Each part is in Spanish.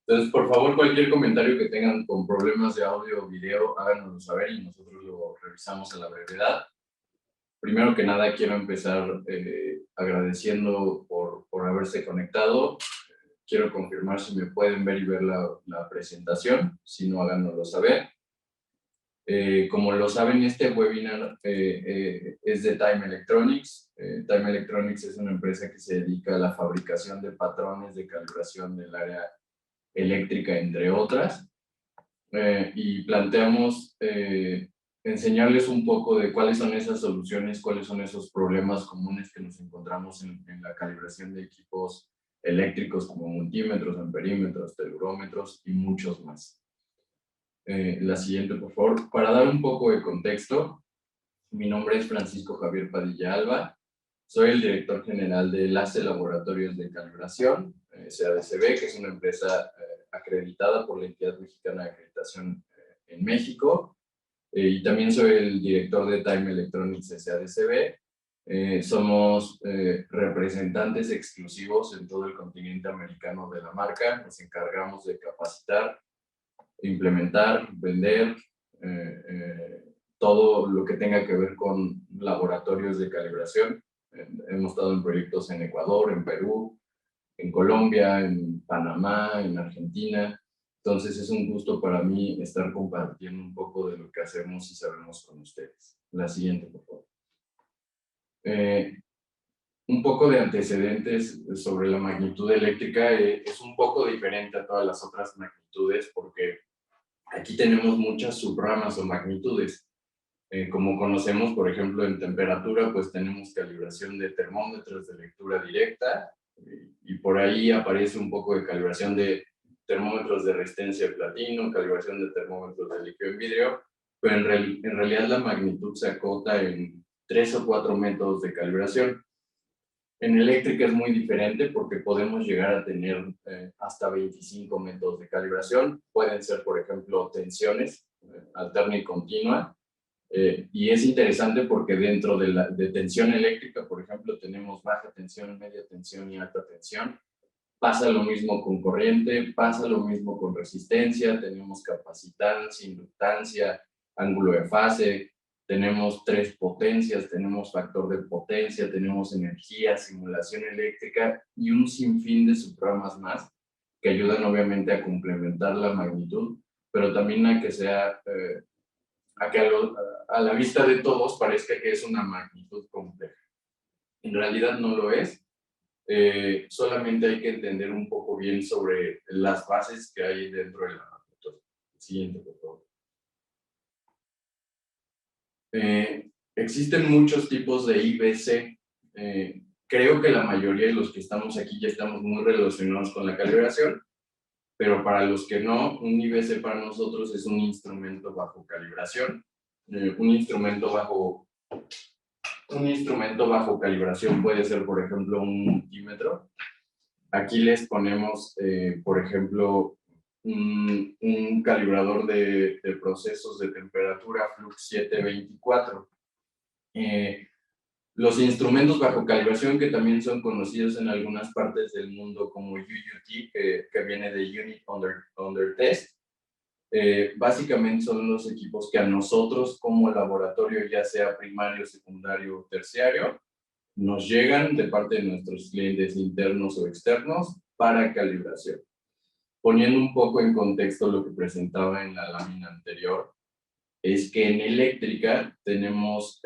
Entonces, por favor, cualquier comentario que tengan con problemas de audio o video, háganoslo saber y nosotros lo revisamos a la brevedad. Primero que nada, quiero empezar agradeciendo por haberse conectado. Quiero confirmar si me pueden ver y ver la presentación. Si no, háganoslo saber. Como lo saben, este webinar es de Time Electronics. Time Electronics es una empresa que se dedica a la fabricación de patrones de calibración del área eléctrica, entre otras. Y planteamos enseñarles un poco de cuáles son esas soluciones, cuáles son esos problemas comunes que nos encontramos en la calibración de equipos eléctricos como multímetros, amperímetros, telurómetros y muchos más. La siguiente, por favor. Para dar un poco de contexto, mi nombre es Francisco Javier Padilla Alba. Soy el director general de LACE Laboratorios de Calibración, SADCB, que es una empresa acreditada por la Entidad Mexicana de Acreditación en México. Y también soy el director de Time Electronics SADCB. Somos representantes exclusivos en todo el continente americano de la marca. Nos encargamos de capacitar, implementar, vender, todo lo que tenga que ver con laboratorios de calibración. Hemos estado en proyectos en Ecuador, en Perú, en Colombia, en Panamá, en Argentina. Entonces es un gusto para mí estar compartiendo un poco de lo que hacemos y sabemos con ustedes. La siguiente, por favor. Un poco de antecedentes sobre la magnitud eléctrica. Es un poco diferente a todas las otras magnitudes porque aquí tenemos muchas subramas o magnitudes. Como conocemos, por ejemplo, en temperatura, pues tenemos calibración de termómetros de lectura directa y por ahí aparece un poco de calibración de termómetros de resistencia de platino, calibración de termómetros de líquido en vidrio, pero en realidad la magnitud se acota en 3 o 4 métodos de calibración. En eléctrica es muy diferente porque podemos llegar a tener hasta 25 métodos de calibración. Pueden ser, por ejemplo, tensiones alterna y continua. Y es interesante porque dentro de tensión eléctrica, por ejemplo, tenemos baja tensión, media tensión y alta tensión. Pasa lo mismo con corriente, pasa lo mismo con resistencia, tenemos capacitancia, inductancia, ángulo de fase, tenemos 3 potencias, tenemos factor de potencia, tenemos energía, simulación eléctrica y un sinfín de subramas más que ayudan obviamente a complementar la magnitud, pero también a que sea, a que a la vista de todos parezca que es una magnitud compleja. En realidad no lo es. Solamente hay que entender un poco bien sobre las bases que hay dentro de la magnitud. Siguiente, por favor. Existen muchos tipos de IBC. Creo que la mayoría de los que estamos aquí ya estamos muy relacionados con la calibración, pero para los que no, un IBC para nosotros es un instrumento bajo calibración. Un instrumento bajo calibración puede ser, por ejemplo, un multímetro. Aquí les ponemos, por ejemplo, un calibrador de procesos de temperatura Flux 724. Los instrumentos bajo calibración, que también son conocidos en algunas partes del mundo como UUT, que viene de Unit Under Test, básicamente son los equipos que a nosotros como laboratorio, ya sea primario, secundario o terciario, nos llegan de parte de nuestros clientes internos o externos para calibración. Poniendo un poco en contexto lo que presentaba en la lámina anterior, es que en eléctrica tenemos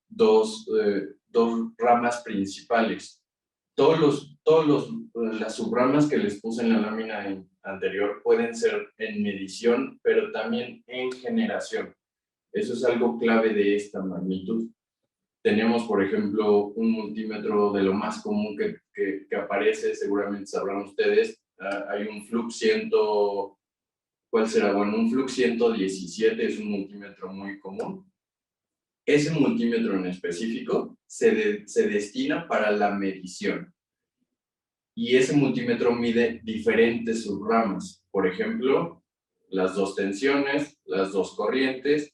dos ramas principales. Las subramas que les puse en la lámina anterior pueden ser en medición, pero también en generación. Eso es algo clave de esta magnitud. Tenemos, por ejemplo, un multímetro de lo más común que aparece, seguramente sabrán ustedes. Hay un Flux 100, ¿cuál será? Bueno, un Flux 117 es un multímetro muy común. Ese multímetro en específico se destina para la medición. Y ese multímetro mide diferentes subramas. Por ejemplo, las 2 tensiones, las 2 corrientes,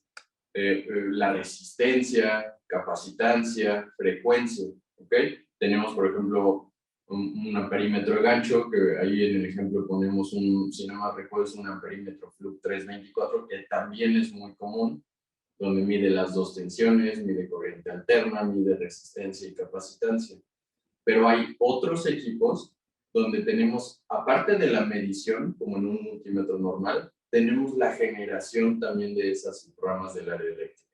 la resistencia, capacitancia, frecuencia, ¿ok? Tenemos, por ejemplo, un amperímetro de gancho, que ahí en el ejemplo ponemos si no mal recuerdo, es un amperímetro Fluke 324, que también es muy común, donde mide las dos tensiones, mide corriente alterna, mide resistencia y capacitancia. Pero hay otros equipos donde tenemos, aparte de la medición, como en un multímetro normal, tenemos la generación también de esas ramas del área eléctrica.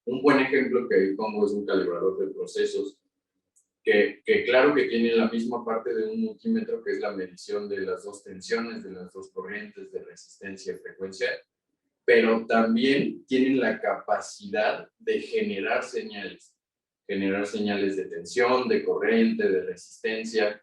Un buen ejemplo que ahí pongo es un calibrador de procesos, que claro que tiene la misma parte de un multímetro, que es la medición de las dos tensiones, de las dos corrientes, de resistencia y frecuencia, pero también tienen la capacidad de generar señales de tensión, de corriente, de resistencia,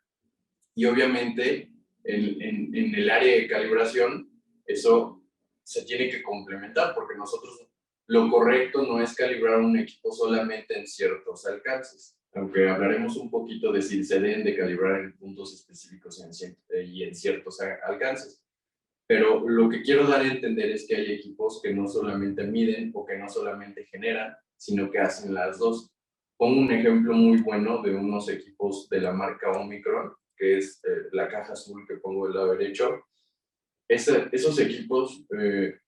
y obviamente en el área de calibración eso se tiene que complementar, porque nosotros lo correcto no es calibrar un equipo solamente en ciertos alcances, aunque hablaremos un poquito de si se deben de calibrar en puntos específicos y en ciertos alcances. Pero lo que quiero dar a entender es que hay equipos que no solamente miden o que no solamente generan, sino que hacen las dos. Pongo un ejemplo muy bueno de unos equipos de la marca Omicron, que es la caja azul que pongo del lado derecho. Esos equipos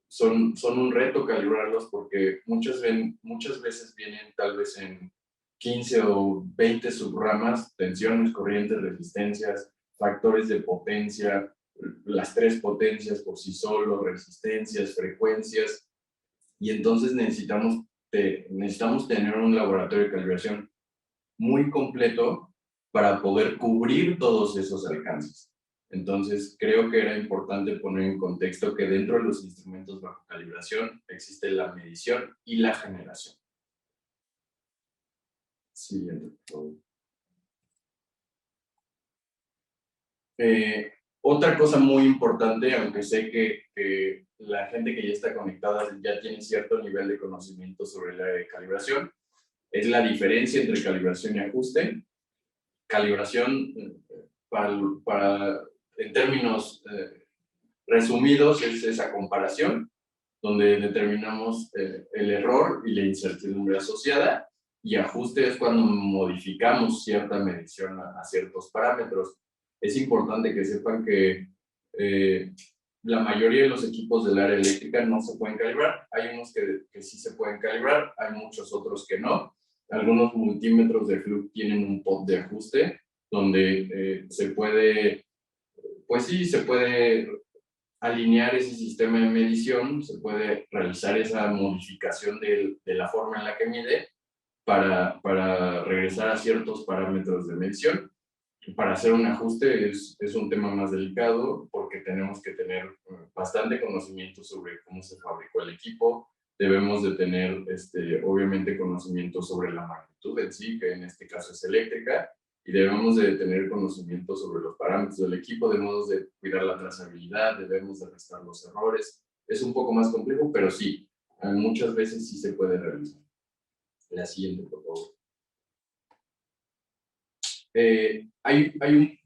son un reto calibrarlos, porque muchas veces vienen tal vez en 15 o 20 subramas, tensiones, corrientes, resistencias, factores de potencia, las tres potencias por sí solo, resistencias, frecuencias, y entonces necesitamos tener un laboratorio de calibración muy completo para poder cubrir todos esos alcances. Entonces, creo que era importante poner en contexto que dentro de los instrumentos bajo calibración existe la medición y la generación. Siguiente, por favor. Otra cosa muy importante, aunque sé que la gente que ya está conectada ya tiene cierto nivel de conocimiento sobre la calibración, es la diferencia entre calibración y ajuste. Calibración, en términos resumidos, es esa comparación, donde determinamos el error y la incertidumbre asociada, y ajuste es cuando modificamos cierta medición a ciertos parámetros. Es importante que sepan que la mayoría de los equipos del área eléctrica no se pueden calibrar. Hay unos que sí se pueden calibrar, hay muchos otros que no. Algunos multímetros de Fluke tienen un pot de ajuste, donde se puede alinear ese sistema de medición, se puede realizar esa modificación de la forma en la que mide para regresar a ciertos parámetros de medición. Para hacer un ajuste es un tema más delicado, porque tenemos que tener bastante conocimiento sobre cómo se fabricó el equipo. Debemos de tener, obviamente, conocimiento sobre la magnitud en sí, que en este caso es eléctrica, y debemos de tener conocimiento sobre los parámetros del equipo, debemos de cuidar la trazabilidad, debemos de restar los errores. Es un poco más complejo, pero sí, muchas veces sí se puede realizar. La siguiente, por favor.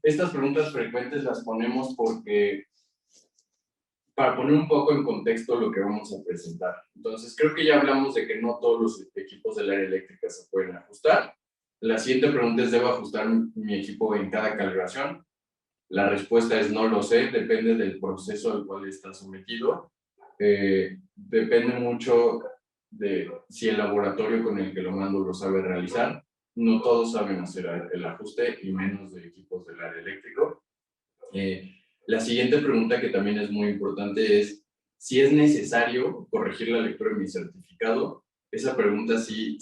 Estas preguntas frecuentes las ponemos para poner un poco en contexto lo que vamos a presentar. Entonces, creo que ya hablamos de que no todos los equipos del área eléctrica se pueden ajustar. La siguiente pregunta es: ¿debo ajustar mi equipo en cada calibración? La respuesta es: no lo sé, depende del proceso al cual está sometido. Depende mucho de si el laboratorio con el que lo mando lo sabe realizar. No todos saben hacer el ajuste, y menos de equipos del área eléctrico. La siguiente pregunta, que también es muy importante, es si es necesario corregir la lectura de mi certificado. Esa pregunta sí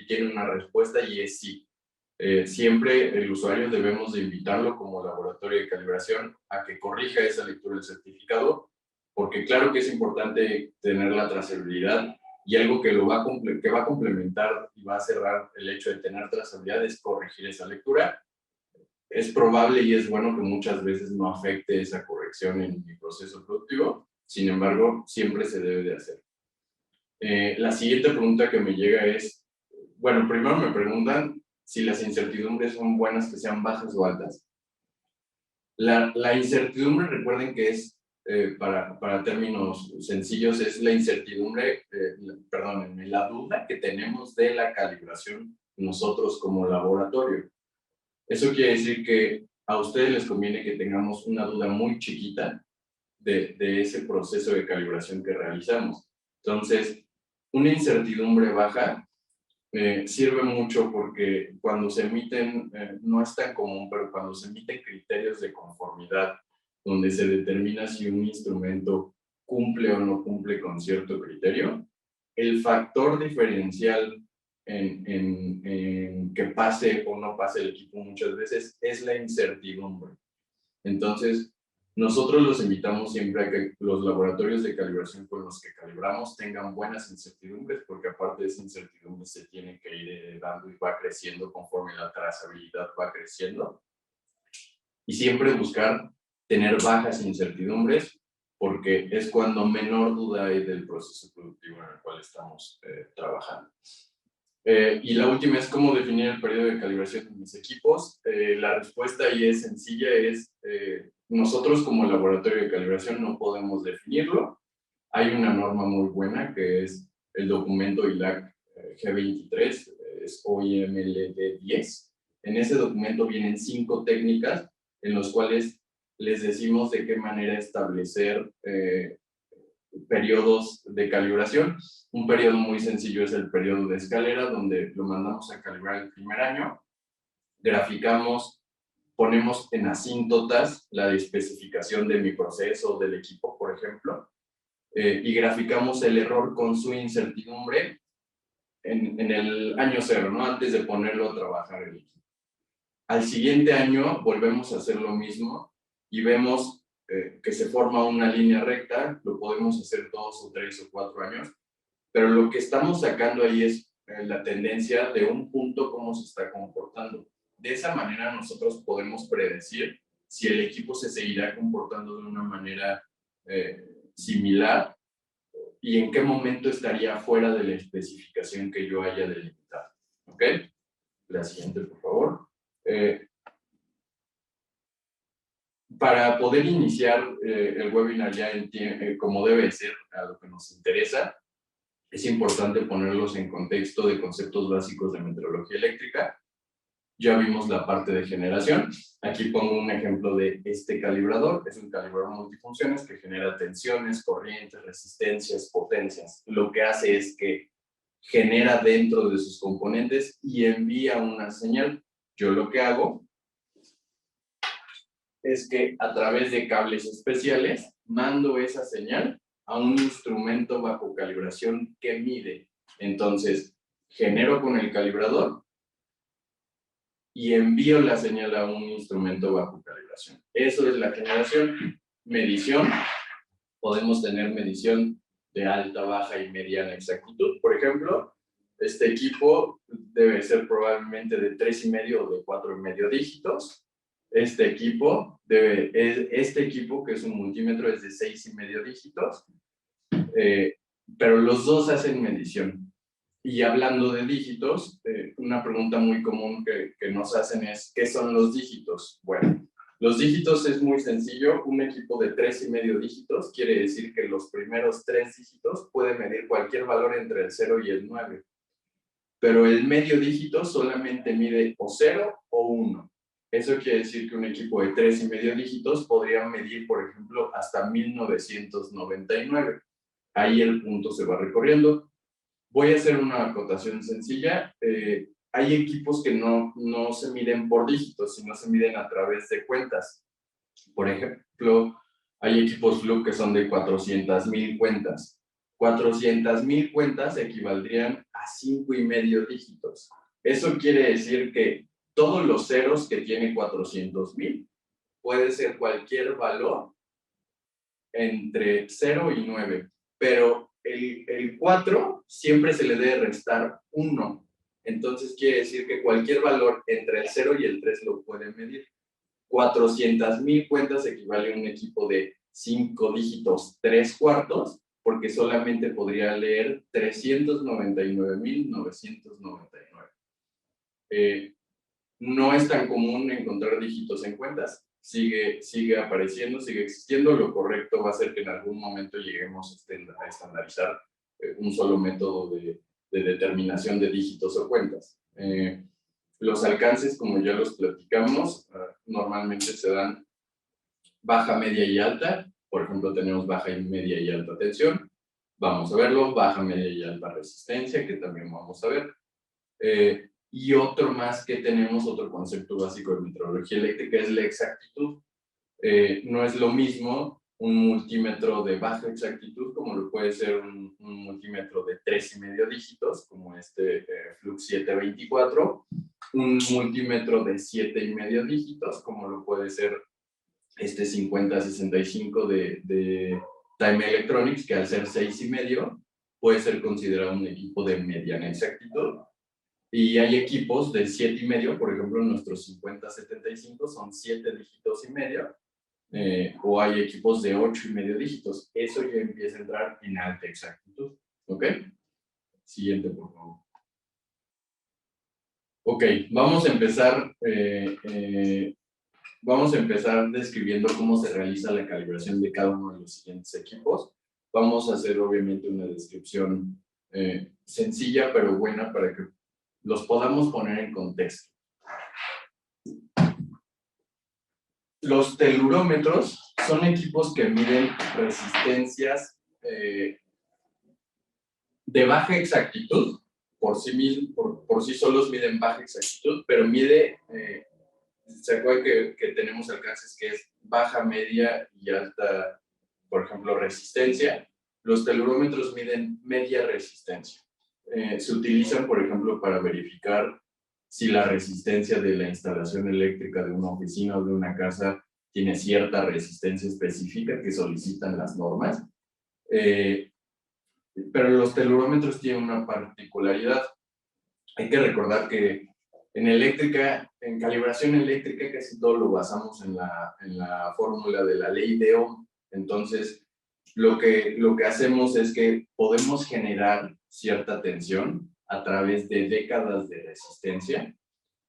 tiene una respuesta, y es sí. Siempre el usuario debemos de invitarlo como laboratorio de calibración a que corrija esa lectura del certificado, porque claro que es importante tener la trazabilidad, y algo que va a complementar y va a cerrar el hecho de tener trazabilidad es corregir esa lectura. Es probable y es bueno que muchas veces no afecte esa corrección en mi proceso productivo, sin embargo, siempre se debe de hacer. La siguiente pregunta que me llega es, bueno, primero me preguntan si las incertidumbres son buenas que sean bajas o altas. La incertidumbre, recuerden que es, para términos sencillos, es la incertidumbre, perdónenme, la duda que tenemos de la calibración nosotros como laboratorio. Eso quiere decir que a ustedes les conviene que tengamos una duda muy chiquita de ese proceso de calibración que realizamos. Entonces, una incertidumbre baja sirve mucho porque cuando se emiten, no es tan común, pero cuando se emiten criterios de conformidad, donde se determina si un instrumento cumple o no cumple con cierto criterio, el factor diferencial en que pase o no pase el equipo muchas veces es la incertidumbre. Entonces, nosotros los invitamos siempre a que los laboratorios de calibración con los que calibramos tengan buenas incertidumbres, porque aparte de esa incertidumbre se tiene que ir dando y va creciendo conforme la trazabilidad va creciendo. Y siempre buscar tener bajas incertidumbres, porque es cuando menor duda hay del proceso productivo en el cual estamos trabajando. Y la última es cómo definir el periodo de calibración de mis equipos. La respuesta ahí es sencilla, nosotros como laboratorio de calibración no podemos definirlo. Hay una norma muy buena que es el documento ILAC G23, es OIMLD 10. En ese documento vienen 5 técnicas en los cuales les decimos de qué manera establecer periodos de calibración. Un periodo muy sencillo es el periodo de escalera, donde lo mandamos a calibrar el primer año, graficamos, ponemos en asíntotas la especificación de mi proceso o del equipo, por ejemplo, y graficamos el error con su incertidumbre en el año 0, ¿no? Antes de ponerlo a trabajar el equipo. Al siguiente año volvemos a hacer lo mismo y vemos que se forma una línea recta, lo podemos hacer 2 o 3 o 4 años, pero lo que estamos sacando ahí es la tendencia de un punto cómo se está comportando. De esa manera nosotros podemos predecir si el equipo se seguirá comportando de una manera similar y en qué momento estaría fuera de la especificación que yo haya delimitado. ¿Ok? La siguiente, por favor. Para poder iniciar el webinar ya como debe ser, a lo que nos interesa, es importante ponerlos en contexto de conceptos básicos de metrología eléctrica. Ya vimos la parte de generación. Aquí pongo un ejemplo de este calibrador. Es un calibrador multifunciones que genera tensiones, corrientes, resistencias, potencias. Lo que hace es que genera dentro de sus componentes y envía una señal. Yo lo que hago es que a través de cables especiales mando esa señal a un instrumento bajo calibración que mide. Entonces, genero con el calibrador y envío la señal a un instrumento bajo calibración. Eso es la generación. Medición. Podemos tener medición de alta, baja y mediana exactitud. Por ejemplo, este equipo debe ser probablemente de 3,5 o de 4,5 dígitos. Este equipo, que es un multímetro, es de 6,5 dígitos, pero los dos hacen medición. Y hablando de dígitos, una pregunta muy común que nos hacen es, ¿qué son los dígitos? Bueno, los dígitos es muy sencillo. Un equipo de 3,5 dígitos quiere decir que los primeros 3 dígitos puede medir cualquier valor entre el 0 y el 9. Pero el medio dígito solamente mide o 0 o 1. Eso quiere decir que un equipo de 3,5 dígitos podría medir, por ejemplo, hasta 1999. Ahí el punto se va recorriendo. Voy a hacer una acotación sencilla. Hay equipos que no se miden por dígitos, sino se miden a través de cuentas. Por ejemplo, hay equipos Fluke que son de 400,000 cuentas. 400,000 cuentas equivaldrían a 5,5 dígitos. Eso quiere decir que todos los ceros que tiene 400,000 puede ser cualquier valor entre 0 y 9, pero el 4 siempre se le debe restar 1. Entonces quiere decir que cualquier valor entre el 0 y el 3 lo puede medir. 400,000 cuentas equivale a un equipo de 5 dígitos 3/4, porque solamente podría leer 399,999. No es tan común encontrar dígitos en cuentas. Sigue apareciendo, sigue existiendo. Lo correcto va a ser que en algún momento lleguemos a estandarizar un solo método de determinación de dígitos o cuentas. Los alcances, como ya los platicamos, normalmente se dan baja, media y alta. Por ejemplo, tenemos baja, y media y alta tensión. Vamos a verlo. Baja, media y alta resistencia, que también vamos a ver. Y otro más que tenemos, otro concepto básico de metrología eléctrica, es la exactitud. No es lo mismo un multímetro de baja exactitud, como lo puede ser un multímetro de 3,5 dígitos, como este Flux 724, un multímetro de 7,5 dígitos, como lo puede ser este 5065 de Time Electronics, que al ser 6,5 puede ser considerado un equipo de mediana exactitud. Y hay equipos de 7,5, por ejemplo, nuestros 5075 son 7 dígitos y medio, o hay equipos de 8,5 dígitos. Eso ya empieza a entrar en alta exactitud. ¿Ok? Siguiente, por favor. Ok, vamos a empezar describiendo cómo se realiza la calibración de cada uno de los siguientes equipos. Vamos a hacer obviamente una descripción sencilla pero buena para que los podamos poner en contexto. Los telurómetros son equipos que miden resistencias de baja exactitud. Por sí solos miden baja exactitud, pero se acuerdan que tenemos alcances que es baja, media y alta, por ejemplo, resistencia. Los telurómetros miden media resistencia. Se utilizan, por ejemplo, para verificar si la resistencia de la instalación eléctrica de una oficina o de una casa tiene cierta resistencia específica que solicitan las normas. Pero los telurómetros tienen una particularidad. Hay que recordar que en calibración eléctrica, casi todo lo basamos en la fórmula de la ley de Ohm. Entonces, lo que hacemos es que podemos generar cierta tensión a través de décadas de resistencia.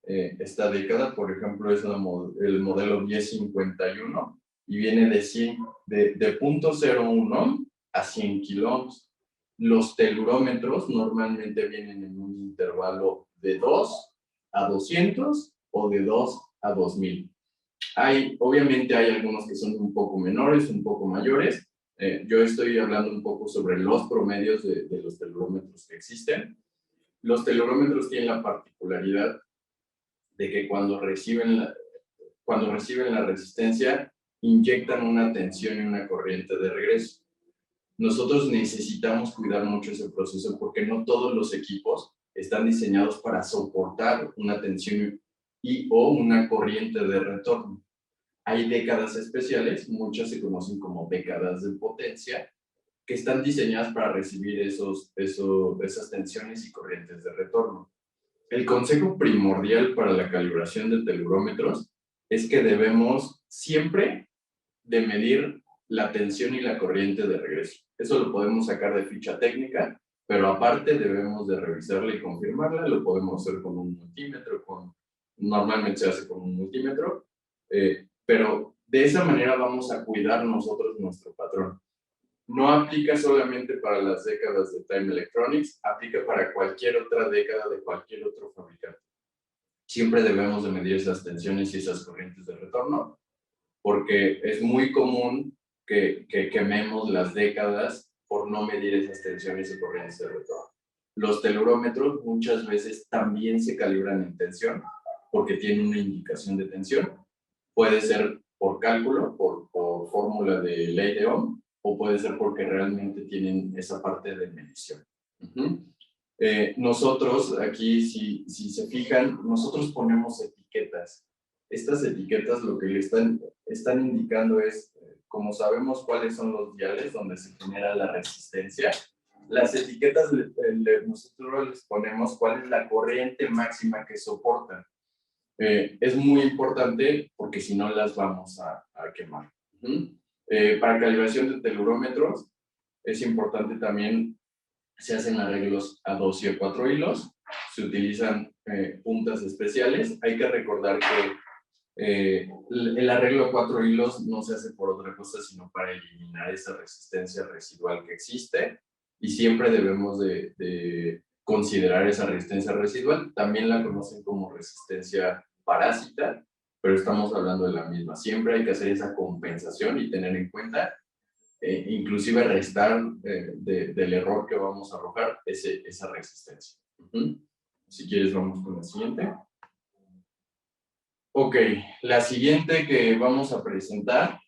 Esta década, por ejemplo, es el modelo 1051 y viene de 0.01 Ohm a 100 kiloohms. Los telurómetros normalmente vienen en un intervalo de 2 a 200 o de 2 a 2000. Obviamente hay algunos que son un poco menores, un poco mayores. Yo estoy hablando un poco sobre los promedios de los telurómetros que existen. Los telurómetros tienen la particularidad de que cuando reciben la resistencia, inyectan una tensión y una corriente de regreso. Nosotros necesitamos cuidar mucho ese proceso porque no todos los equipos están diseñados para soportar una tensión o una corriente de retorno. Hay décadas especiales, muchas se conocen como décadas de potencia, que están diseñadas para recibir esas tensiones y corrientes de retorno. El consejo primordial para la calibración de telurómetros es que debemos siempre de medir la tensión y la corriente de regreso. Eso lo podemos sacar de ficha técnica, pero aparte debemos de revisarla y confirmarla. Lo podemos hacer con un multímetro, normalmente se hace con un multímetro, pero de esa manera vamos a cuidar nosotros nuestro patrón. No aplica solamente para las décadas de Time Electronics, aplica para cualquier otra década de cualquier otro fabricante. Siempre debemos de medir esas tensiones y esas corrientes de retorno, porque es muy común que quememos las décadas por no medir esas tensiones y corrientes de retorno. Los telurómetros muchas veces también se calibran en tensión, porque tienen una indicación de tensión. Puede ser por cálculo, por fórmula de ley de Ohm, o puede ser porque realmente tienen esa parte de medición. Nosotros aquí, si se fijan, nosotros ponemos etiquetas. Estas etiquetas lo que le están indicando es, como sabemos cuáles son los diales donde se genera la resistencia, las etiquetas nosotros les ponemos cuál es la corriente máxima que soportan. Es muy importante porque si no las vamos a quemar. Para calibración de telurómetros es importante también, se hacen arreglos a 2 y a 4 hilos, se utilizan puntas especiales. Hay que recordar que el arreglo a 4 hilos no se hace por otra cosa sino para eliminar esa resistencia residual que existe, y siempre debemos de considerar esa resistencia residual. También la conocen como resistencia parásita, pero estamos hablando de la misma. Siempre hay que hacer esa compensación y tener en cuenta, inclusive restar del error que vamos a arrojar esa resistencia. Si quieres, vamos con la siguiente. Ok, la siguiente que vamos a presentar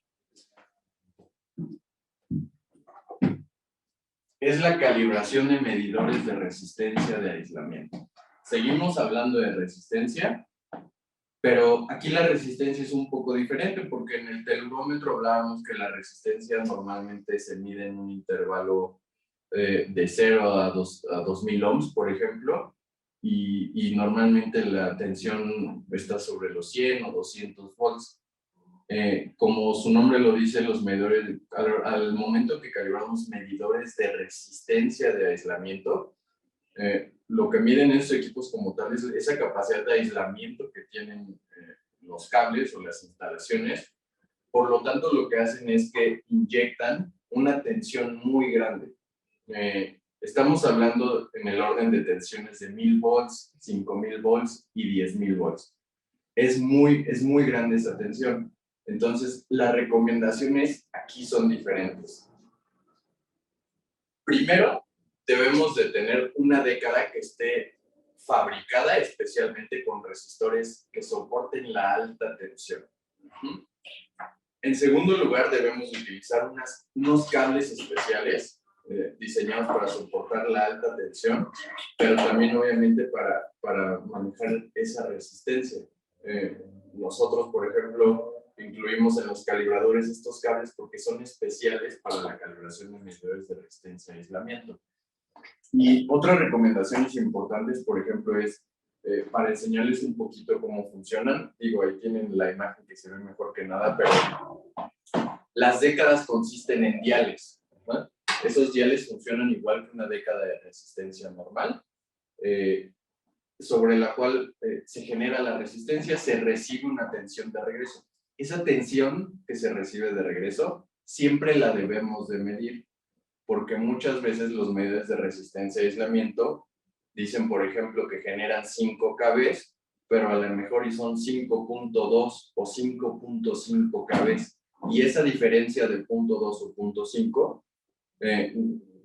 es la calibración de medidores de resistencia de aislamiento. Seguimos hablando de resistencia, pero aquí la resistencia es un poco diferente porque en el telurómetro hablábamos que la resistencia normalmente se mide en un intervalo de 0 a 2000 ohms, por ejemplo, y normalmente la tensión está sobre los 100 o 200 volts. Como su nombre lo dice, los medidores, al momento que calibramos medidores de resistencia de aislamiento, lo que miden estos equipos como tal es esa capacidad de aislamiento que tienen los cables o las instalaciones. Por lo tanto, lo que hacen es que inyectan una tensión muy grande. Estamos hablando en el orden de tensiones de 1000 volts, 5000 volts y 10,000 volts. Es muy grande esa tensión. Entonces, las recomendaciones aquí son diferentes. Primero, debemos de tener una década que esté fabricada especialmente con resistores que soporten la alta tensión. En segundo lugar, debemos utilizar unos cables especiales diseñados para soportar la alta tensión, pero también obviamente para manejar esa resistencia. Nosotros, por ejemplo, incluimos en los calibradores estos cables porque son especiales para la calibración de medidores de resistencia y aislamiento. Y otras recomendaciones importantes, por ejemplo, es para enseñarles un poquito cómo funcionan. Digo, ahí tienen la imagen que se ve mejor que nada, pero las décadas consisten en diales, ¿no? Esos diales funcionan igual que una década de resistencia normal, sobre la cual se genera la resistencia, se recibe una tensión de regreso. Esa tensión que se recibe de regreso siempre la debemos de medir, porque muchas veces los medidores de resistencia y aislamiento dicen, por ejemplo, que generan 5 kV, pero a lo mejor son 5.2 o 5.5 kV. Y esa diferencia de 0.2 o 0.5,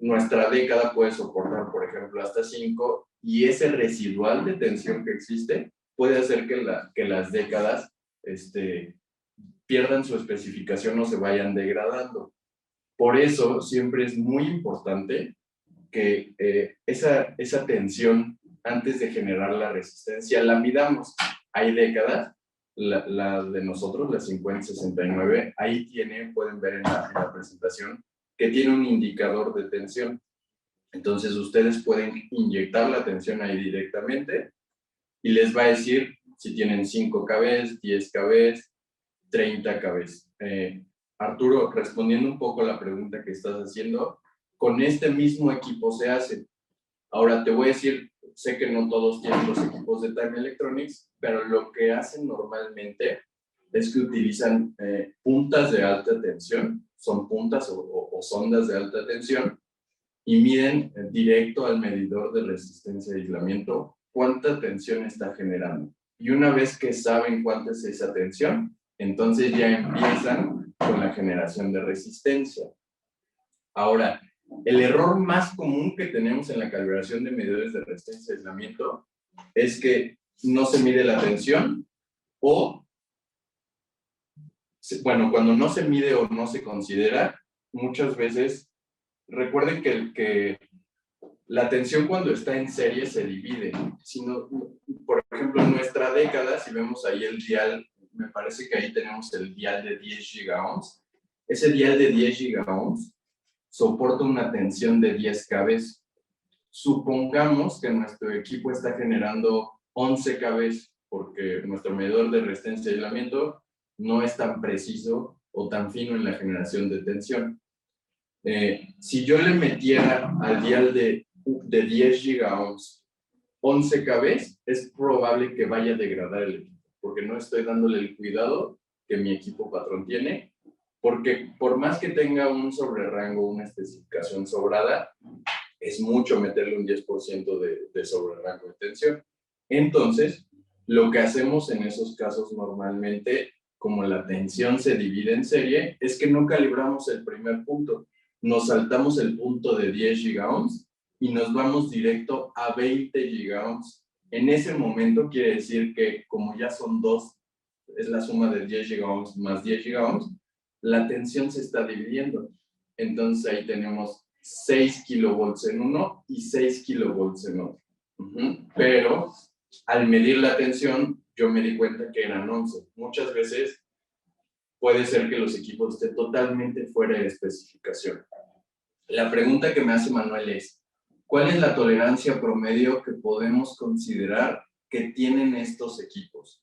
nuestra década puede soportar, por ejemplo, hasta 5, y ese residual de tensión que existe puede hacer que las décadas pierdan su especificación o se vayan degradando. Por eso siempre es muy importante que esa tensión, antes de generar la resistencia, la midamos. Hay décadas, la de nosotros, la 5069, ahí pueden ver en la presentación, que tiene un indicador de tensión. Entonces ustedes pueden inyectar la tensión ahí directamente y les va a decir si tienen 5 kV, 10 kV, 30 kV. Arturo, respondiendo un poco a la pregunta que estás haciendo, con este mismo equipo se hace. Ahora te voy a decir, sé que no todos tienen los equipos de Time Electronics, pero lo que hacen normalmente es que utilizan puntas de alta tensión, son puntas o sondas de alta tensión, y miden directo al medidor de resistencia y aislamiento cuánta tensión está generando. Y una vez que saben cuánta es esa tensión, entonces ya empiezan con la generación de resistencia. Ahora, el error más común que tenemos en la calibración de medidores de resistencia y aislamiento es que no se mide la tensión o, bueno, cuando no se mide o no se considera, muchas veces, recuerden que la tensión cuando está en serie se divide. Por ejemplo, en nuestra década, si vemos ahí el dial, me parece que ahí tenemos el dial de 10 gigaohms. Ese dial de 10 gigaohms soporta una tensión de 10 kV. Supongamos que nuestro equipo está generando 11 kV, porque nuestro medidor de resistencia y aislamiento no es tan preciso o tan fino en la generación de tensión. Si yo le metiera al dial de 10 gigaohms 11 kV, es probable que vaya a degradar el equipo, porque no estoy dándole el cuidado que mi equipo patrón tiene, porque por más que tenga un sobrerango, una especificación sobrada, es mucho meterle un 10% de sobre rango de tensión. Entonces, lo que hacemos en esos casos normalmente, como la tensión se divide en serie, es que no calibramos el primer punto. Nos saltamos el punto de 10 gigaohms y nos vamos directo a 20 gigaohms. En ese momento quiere decir que como ya son dos, es la suma de 10 gigaohms más 10 gigaohms, la tensión se está dividiendo. Entonces ahí tenemos 6 kilovolts en uno y 6 kilovolts en otro. Pero al medir la tensión, yo me di cuenta que eran 11. Muchas veces puede ser que los equipos estén totalmente fuera de especificación. La pregunta que me hace Manuel es, ¿cuál es la tolerancia promedio que podemos considerar que tienen estos equipos?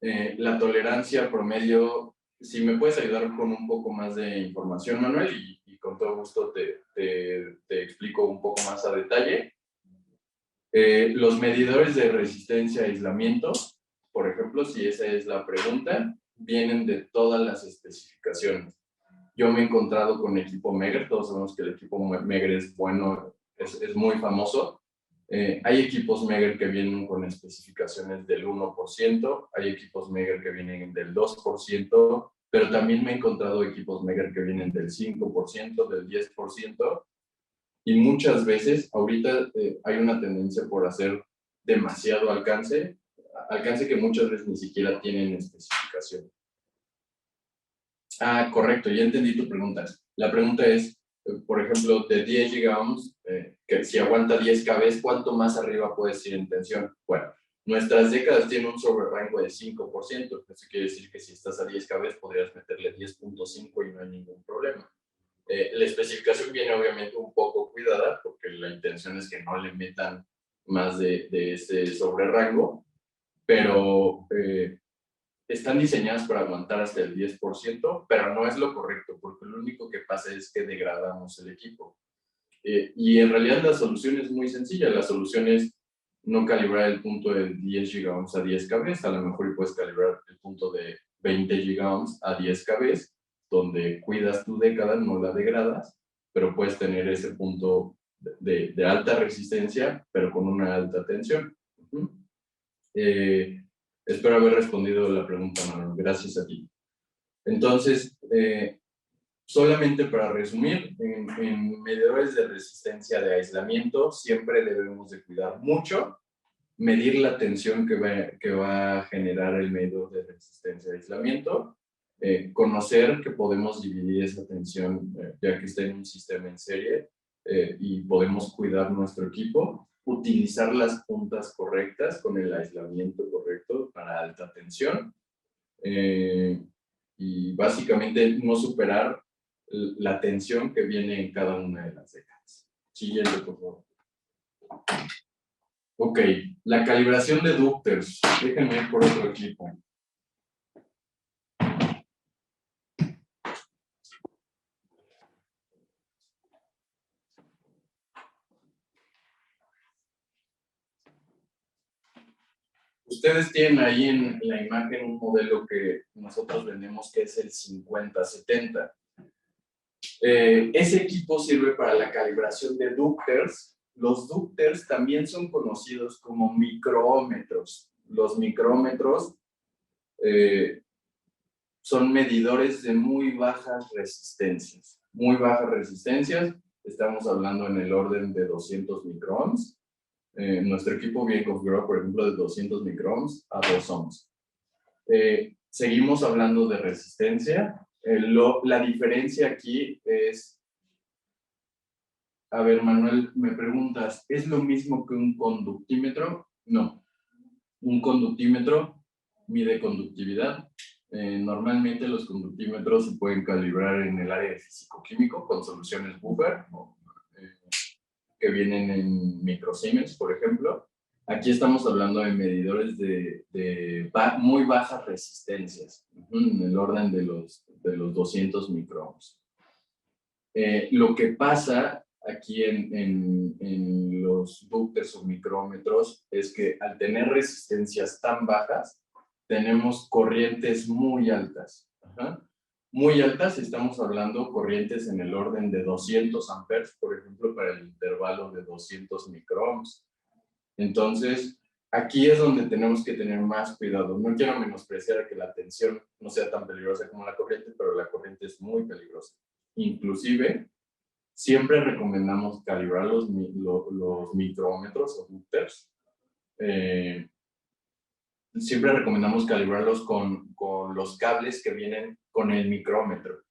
La tolerancia promedio, si me puedes ayudar con un poco más de información, Manuel, y con todo gusto te explico un poco más a detalle. Los medidores de resistencia a aislamiento, por ejemplo, si esa es la pregunta, vienen de todas las especificaciones. Yo me he encontrado con equipo Megger, todos sabemos que el equipo Megger es bueno, es muy famoso. Hay equipos Megger que vienen con especificaciones del 1%, hay equipos Megger que vienen del 2%, pero también me he encontrado equipos Megger que vienen del 5%, del 10%, y muchas veces, ahorita hay una tendencia por hacer demasiado alcance que muchas veces ni siquiera tienen especificación. Ah, correcto, ya entendí tu pregunta. La pregunta es, por ejemplo, de 10 gigaohms, que si aguanta 10 kb, ¿cuánto más arriba puedes ir en tensión? Bueno, nuestras décadas tienen un sobrerango de 5%. Eso quiere decir que si estás a 10 kb podrías meterle 10.5 y no hay ningún problema. La especificación viene obviamente un poco cuidada porque la intención es que no le metan más de ese sobrerango, pero están diseñadas para aguantar hasta el 10%, pero no es lo correcto porque lo único que pasa es que degradamos el equipo. Y en realidad la solución es muy sencilla. La solución es no calibrar el punto de 10 gigaohms a 10 kb, a lo mejor puedes calibrar el punto de 20 gigaohms a 10 kb, donde cuidas tu década, no la degradas, pero puedes tener ese punto de alta resistencia, pero con una alta tensión. Espero haber respondido la pregunta, Manuel. Gracias a ti. Entonces, solamente para resumir, en medidores de resistencia de aislamiento siempre debemos de cuidar mucho, medir la tensión que va a generar el medidor de resistencia de aislamiento, conocer que podemos dividir esa tensión ya que está en un sistema en serie y podemos cuidar nuestro equipo, utilizar las puntas correctas con el aislamiento correcto para alta tensión y básicamente no superar la tensión que viene en cada una de las décadas. Siguiente, por favor. Ok, la calibración de ducters. Déjenme ir por otro equipo. Ustedes tienen ahí en la imagen un modelo que nosotros vendemos que es el 5070. Ese equipo sirve para la calibración de ducters. Los ducters también son conocidos como micrómetros. Los micrómetros son medidores de muy bajas resistencias. Muy bajas resistencias, estamos hablando en el orden de 200 microohms. Nuestro equipo viene configurado, por ejemplo, de 200 microohms a 2 ohms. Seguimos hablando de resistencia. La diferencia aquí es, a ver, Manuel, me preguntas, ¿es lo mismo que un conductímetro? No. Un conductímetro mide conductividad. Normalmente los conductímetros se pueden calibrar en el área de físico-químico con soluciones buffer, que vienen en microsiemens, por ejemplo. Aquí estamos hablando de medidores de muy bajas resistencias, en el orden de los 200 microohms. Lo que pasa aquí en los ducters o micrómetros es que al tener resistencias tan bajas, tenemos corrientes muy altas. muy altas, estamos hablando corrientes en el orden de 200 amperes, por ejemplo, para el intervalo de 200 microohms. Entonces, aquí es donde tenemos que tener más cuidado. No quiero menospreciar que la tensión no sea tan peligrosa como la corriente, pero la corriente es muy peligrosa. Inclusive, siempre recomendamos calibrar los micrómetros o dúcteres. Siempre recomendamos calibrarlos con los cables que vienen con el micrómetro,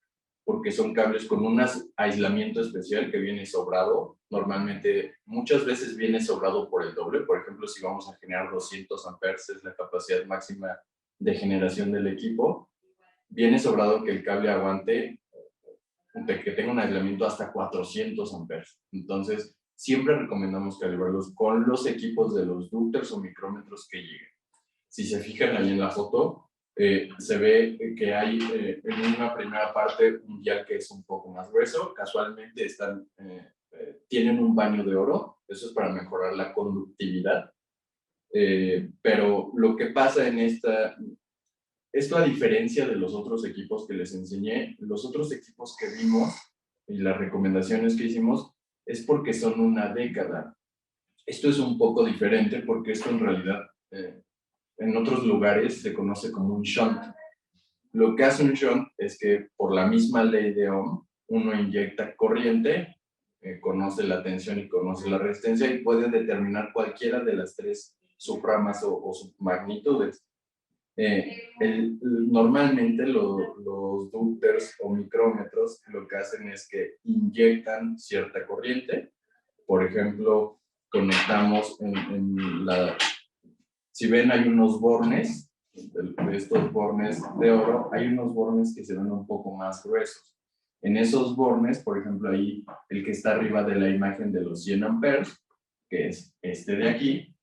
porque son cables con un aislamiento especial que viene sobrado. Normalmente, muchas veces viene sobrado por el doble. Por ejemplo, si vamos a generar 200 amperes, es la capacidad máxima de generación del equipo, viene sobrado que el cable aguante, que tenga un aislamiento hasta 400 amperes. Entonces, siempre recomendamos calibrarlos con los equipos de los dúcteres o micrómetros que lleguen. Si se fijan ahí en la foto, se ve que hay en una primera parte un dial que es un poco más grueso. Casualmente tienen un baño de oro. Eso es para mejorar la conductividad. Pero lo que pasa en esto, a diferencia de los otros equipos que les enseñé, los otros equipos que vimos y las recomendaciones que hicimos es porque son una década. Esto es un poco diferente porque esto en realidad en otros lugares se conoce como un shunt. Lo que hace un shunt es que por la misma ley de Ohm, uno inyecta corriente, conoce la tensión y conoce la resistencia y puede determinar cualquiera de las tres subramas o submagnitudes. Normalmente los dúcteres o micrómetros lo que hacen es que inyectan cierta corriente. Por ejemplo, conectamos si ven, hay unos bornes, de estos bornes de oro, hay unos bornes que se ven un poco más gruesos. En esos bornes, por ejemplo, ahí el que está arriba de la imagen de los 100 amperes, que es este de aquí,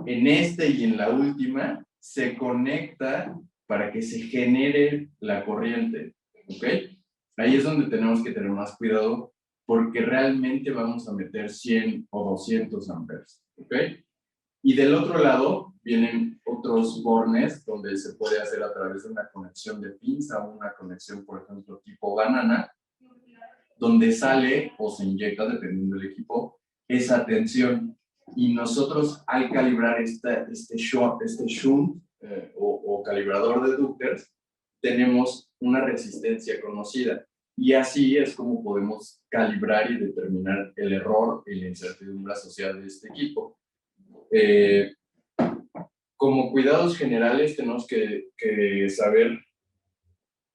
en este y en la última se conecta para que se genere la corriente, ¿ok? Ahí es donde tenemos que tener más cuidado porque realmente vamos a meter 100 o 200 amperes, ¿ok? Y del otro lado vienen otros bornes donde se puede hacer a través de una conexión de pinza o una conexión, por ejemplo, tipo banana, donde sale o se inyecta, dependiendo del equipo, esa tensión. Y nosotros al calibrar este shunt o calibrador de dúcteres, tenemos una resistencia conocida. Y así es como podemos calibrar y determinar el error y la incertidumbre asociada de este equipo. Como cuidados generales tenemos que saber,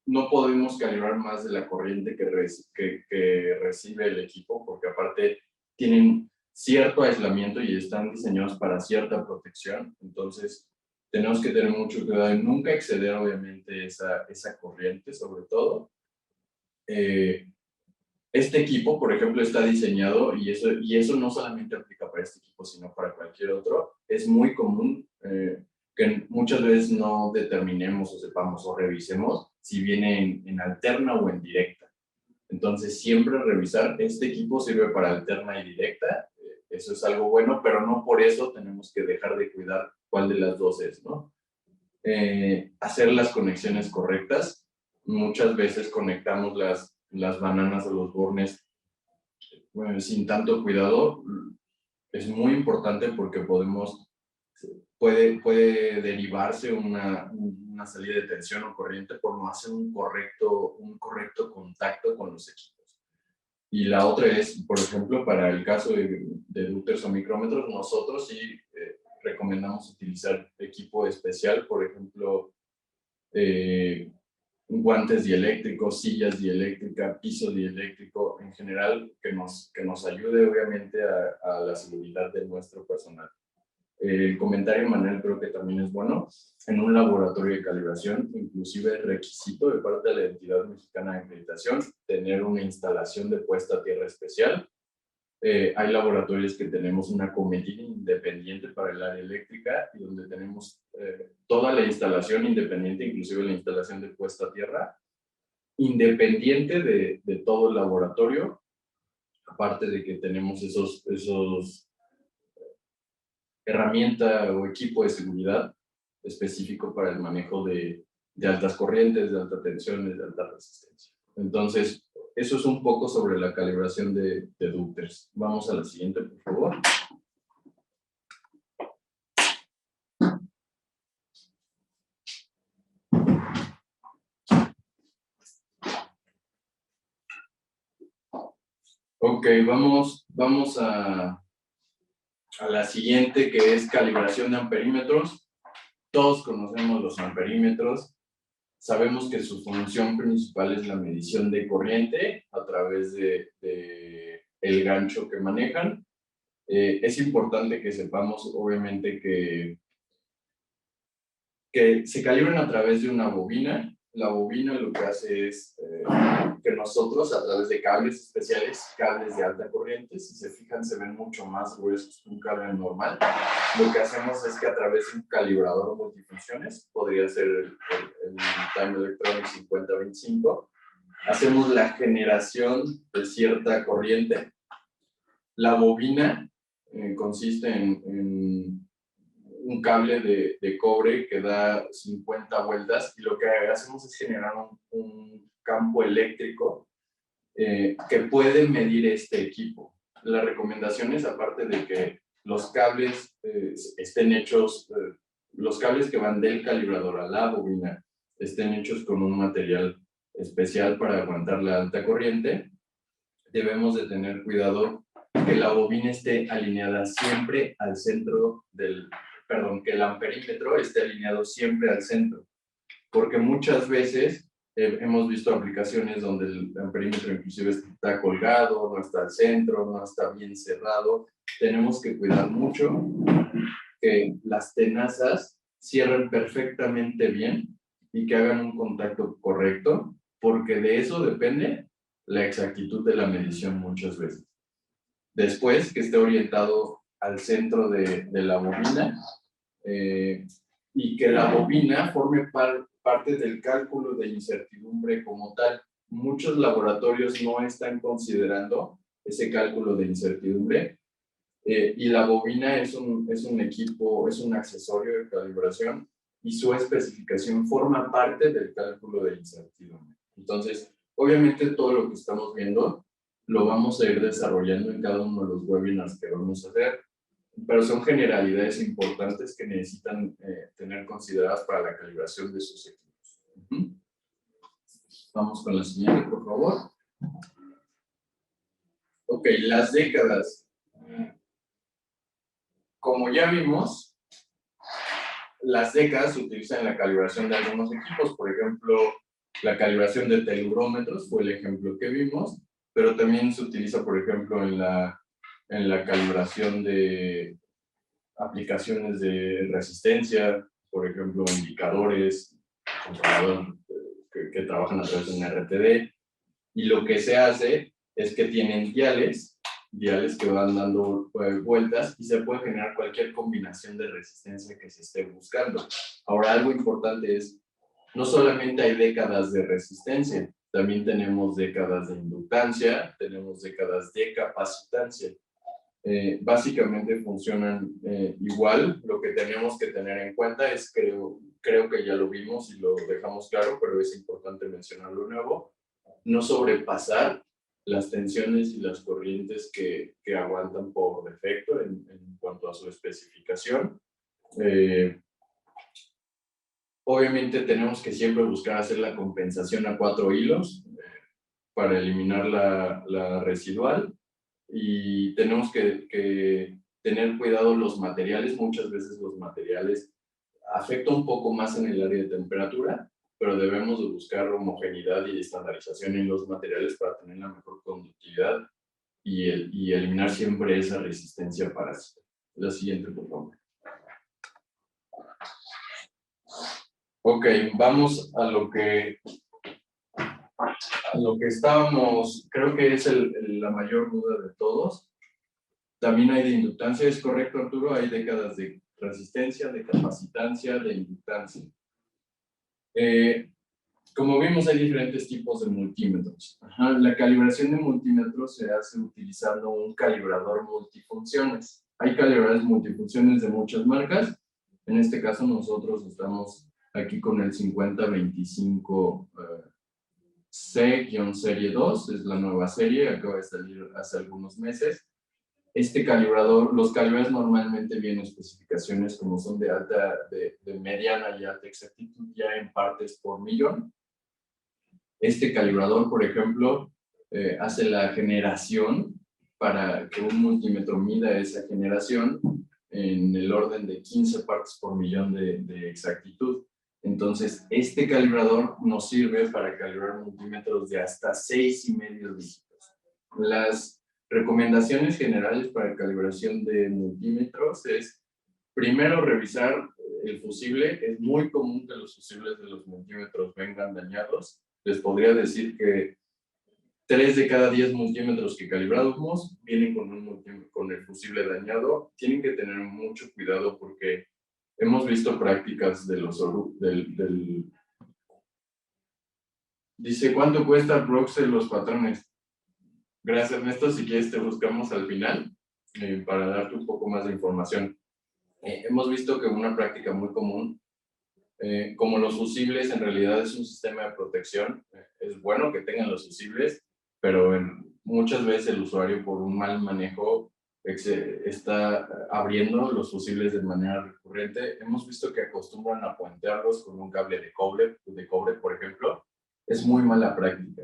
no podemos calibrar más de la corriente que recibe el equipo, porque aparte tienen cierto aislamiento y están diseñados para cierta protección. Entonces tenemos que tener mucho cuidado en nunca exceder obviamente esa corriente, sobre todo. Este equipo, por ejemplo, está diseñado, y eso no solamente aplica para este equipo, sino para cualquier otro. Es muy común que muchas veces no determinemos o sepamos o revisemos si viene en alterna o en directa. Entonces, siempre revisar, este equipo sirve para alterna y directa. Eso es algo bueno, pero no por eso tenemos que dejar de cuidar cuál de las dos es, ¿no? Hacer las conexiones correctas. Muchas veces conectamos las bananas o los bornes sin tanto cuidado. Es muy importante porque puede derivarse una salida de tensión o corriente por no hacer un correcto contacto con los equipos. Y la otra es, por ejemplo, para el caso de dúcteres o micrómetros, nosotros sí recomendamos utilizar equipo especial, por ejemplo, guantes dieléctricos, sillas dieléctricas, piso dieléctrico, en general, que nos ayude obviamente a la seguridad de nuestro personal. El comentario, Manuel, creo que también es bueno. En un laboratorio de calibración, inclusive requisito de parte de la entidad mexicana de acreditación, tener una instalación de puesta a tierra especial. Hay laboratorios que tenemos una cometida independiente para el área eléctrica y donde tenemos toda la instalación independiente, inclusive la instalación de puesta a tierra, independiente de todo el laboratorio, aparte de que tenemos esos herramienta o equipo de seguridad específico para el manejo de de altas corrientes, de alta tensión, de alta resistencia. Entonces, eso es un poco sobre la calibración de dúcteres. Vamos a la siguiente, por favor. Ok, vamos a la siguiente, que es calibración de amperímetros. Todos conocemos los amperímetros. Sabemos que su función principal es la medición de corriente a través de el gancho que manejan. Es importante que sepamos, obviamente, que se calibran a través de una bobina. La bobina lo que hace es que nosotros, a través de cables especiales, cables de alta corriente, si se fijan, se ven mucho más gruesos que un cable normal. Lo que hacemos es que a través de un calibrador multifunciones, podría ser el Time Electronic 5025, hacemos la generación de cierta corriente. La bobina consiste en un cable de cobre que da 50 vueltas, y lo que hacemos es generar un campo eléctrico que puede medir este equipo. La recomendación es, aparte de que los cables estén hechos, los cables que van del calibrador a la bobina estén hechos con un material especial para aguantar la alta corriente, debemos de tener cuidado que la bobina esté alineada siempre al centro que el amperímetro esté alineado siempre al centro, porque muchas veces hemos visto aplicaciones donde el amperímetro inclusive está colgado, no está al centro, no está bien cerrado. Tenemos que cuidar mucho que las tenazas cierren perfectamente bien y que hagan un contacto correcto, porque de eso depende la exactitud de la medición muchas veces. Después, que esté orientado al centro de la bobina, y que la bobina forme parte del cálculo de incertidumbre como tal. Muchos laboratorios no están considerando ese cálculo de incertidumbre, y la bobina es un equipo, es un accesorio de calibración, y su especificación forma parte del cálculo de incertidumbre. Entonces, obviamente todo lo que estamos viendo lo vamos a ir desarrollando en cada uno de los webinars que vamos a hacer, pero son generalidades importantes que necesitan tener consideradas para la calibración de sus equipos. Vamos con la siguiente, por favor. Ok, las décadas. Como ya vimos, las décadas se utilizan en la calibración de algunos equipos. Por ejemplo, la calibración de telurómetros fue el ejemplo que vimos, pero también se utiliza, por ejemplo, en la calibración de aplicaciones de resistencia, por ejemplo, indicadores, controladores que trabajan a través de un RTD, y lo que se hace es que tienen diales que van dando vueltas, y se puede generar cualquier combinación de resistencia que se esté buscando. Ahora, algo importante es, no solamente hay décadas de resistencia, también tenemos décadas de inductancia, tenemos décadas de capacitancia. Básicamente funcionan igual. Lo que tenemos que tener en cuenta es, creo que ya lo vimos y lo dejamos claro, pero es importante mencionarlo de nuevo, no sobrepasar las tensiones y las corrientes que aguantan por defecto en cuanto a su especificación. Obviamente tenemos que siempre buscar hacer la compensación a 4 hilos para eliminar la residual, y tenemos que tener cuidado los materiales. Muchas veces los materiales afectan un poco más en el área de temperatura, pero debemos de buscar homogeneidad y estandarización en los materiales para tener la mejor conductividad y eliminar siempre esa resistencia parásita. La siguiente, por favor. Ok, vamos a lo que estábamos, creo que es la mayor duda de todos. También hay de inductancia, ¿es correcto, Arturo? Hay décadas de resistencia, de capacitancia, de inductancia. Como vimos, hay diferentes tipos de multímetros. La calibración de multímetros se hace utilizando un calibrador multifunciones. Hay calibradores multifunciones de muchas marcas. En este caso, nosotros estamos aquí con el 5025 C-Serie 2, es la nueva serie, acaba de salir hace algunos meses. Este calibrador, los calibradores normalmente vienen especificaciones como son de de mediana y alta exactitud ya en partes por millón. Este calibrador, por ejemplo, hace la generación para que un multímetro mida esa generación en el orden de 15 partes por millón de exactitud. Entonces, este calibrador nos sirve para calibrar multímetros de hasta 6,5 dígitos. Las recomendaciones generales para calibración de multímetros es, primero, revisar el fusible. Es muy común que los fusibles de los multímetros vengan dañados. Les podría decir que 3 de cada 10 multímetros que calibramos vienen con el fusible dañado. Tienen que tener mucho cuidado porque hemos visto prácticas de los... Dice, ¿cuánto cuesta Broxel los patrones? Gracias, Ernesto. Si quieres te buscamos al final para darte un poco más de información. Hemos visto que una práctica muy común, como los fusibles en realidad es un sistema de protección, es bueno que tengan los fusibles, pero muchas veces el usuario por un mal manejo está abriendo los fusibles de manera recurrente. Hemos visto que acostumbran a puentearlos con un cable de cobre, por ejemplo. Es muy mala práctica,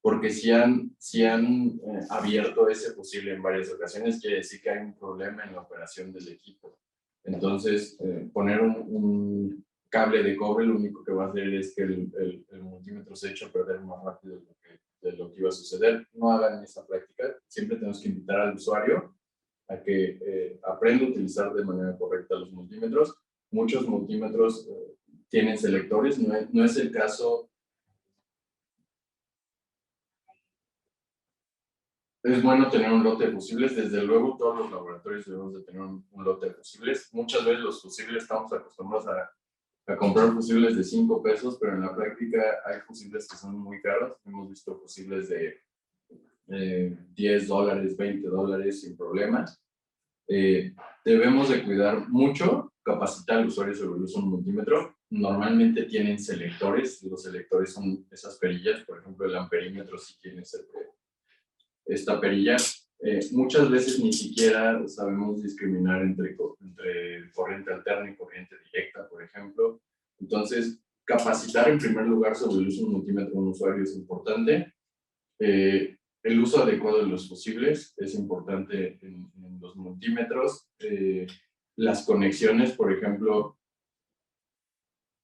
porque si han abierto ese fusible en varias ocasiones, quiere decir que hay un problema en la operación del equipo. Entonces, poner un cable de cobre lo único que va a hacer es que el multímetro se eche a perder más rápido de lo que iba a suceder. No hagan esa práctica. Siempre tenemos que invitar al usuario a que aprenda a utilizar de manera correcta los multímetros. Muchos multímetros tienen selectores. No es el caso. Es bueno tener un lote de fusibles. Desde luego, todos los laboratorios debemos de tener un lote de fusibles. Muchas veces los fusibles estamos acostumbrados a comprar fusibles de 5 pesos, pero en la práctica hay fusibles que son muy caros. Hemos visto fusibles de $10, $20 sin problemas. Debemos de cuidar mucho, capacitar al usuario sobre el uso de un multímetro. Normalmente tienen selectores. Los selectores son esas perillas. Por ejemplo, el amperímetro sí tiene esta perilla. Muchas veces ni siquiera sabemos discriminar entre corriente alterna y corriente directa, por ejemplo. Entonces, capacitar en primer lugar sobre el uso de un multímetro de un usuario es importante. El uso adecuado de los fusibles es importante en los multímetros. Las conexiones, por ejemplo,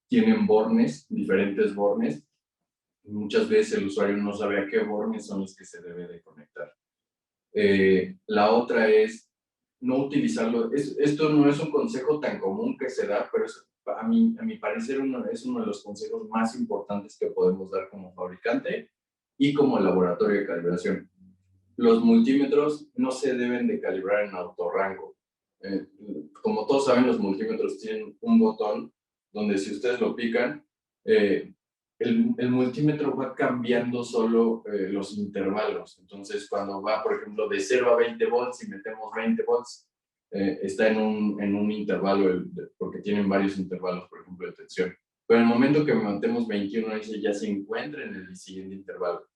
tienen bornes, diferentes bornes. Muchas veces el usuario no sabe a qué bornes son los que se debe de conectar. La otra es no utilizarlo. Esto no es un consejo tan común que se da, pero a mi parecer es uno de los consejos más importantes que podemos dar como fabricante y como laboratorio de calibración. Los multímetros no se deben de calibrar en autorrango. Como todos saben, los multímetros tienen un botón donde si ustedes lo pican, el multímetro va cambiando solo los intervalos. Entonces, cuando va, por ejemplo, de 0 a 20 volts y metemos 20 volts, está en un intervalo, porque tienen varios intervalos, por ejemplo, de tensión. Pero en el momento que metemos 21, ese ya se encuentra en el siguiente intervalo.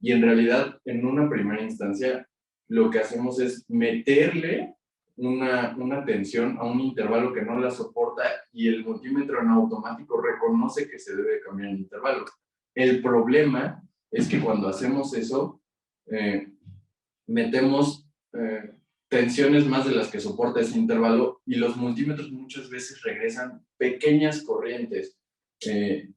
Y en realidad, en una primera instancia, lo que hacemos es meterle una tensión a un intervalo que no la soporta y el multímetro en automático reconoce que se debe cambiar el intervalo. El problema es que cuando hacemos eso, metemos tensiones más de las que soporta ese intervalo y los multímetros muchas veces regresan pequeñas corrientes